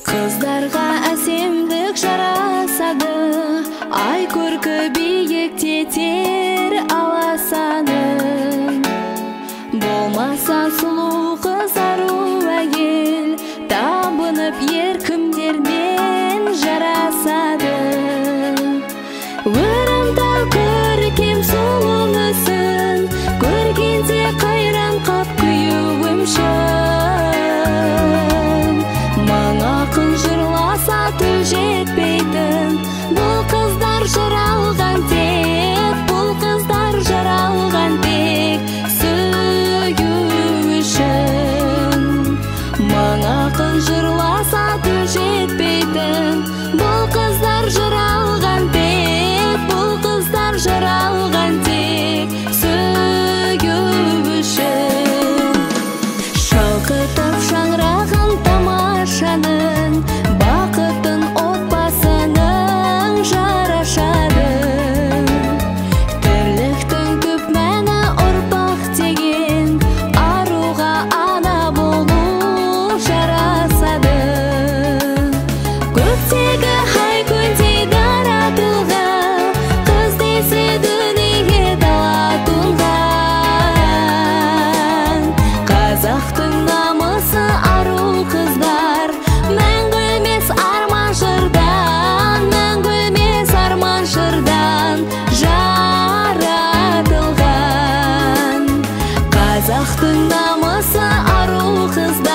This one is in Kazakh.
Kızlarga әсемдік жарасады, ай көркі биікте тер аласаны. Болмаса сұлу қызару әйел, табынып еркімдермен жарасады. Өрімтал көркем сұлу мүсін, көргенде қайран қап күйеуім шын. Мың ақын жырласа тіл жетпейтін, бұл қыздар жаралған тек, бұл қыздар жаралған тек сүю үшін. Мың ақын жырласа тіл жетпейтін, бұл қыздар жаралған тек, бұл қыздар жаралған тек сүю үшін. Шалқытып шаңырағын тамашаның, бақытын отбасының жарашады. Тірліктің көп мәні ұрпақ деген, аруға ана болу жарасады. Көктегі ай көндей дара тұлға, қыз десе дүниеге дала туған. Қазақтың намысы ару қыздар, мәңгі өлмес арман жырдан, мәңгі өлмес арман жырдан жаратылған. Қазақтың намысы ару қыздар.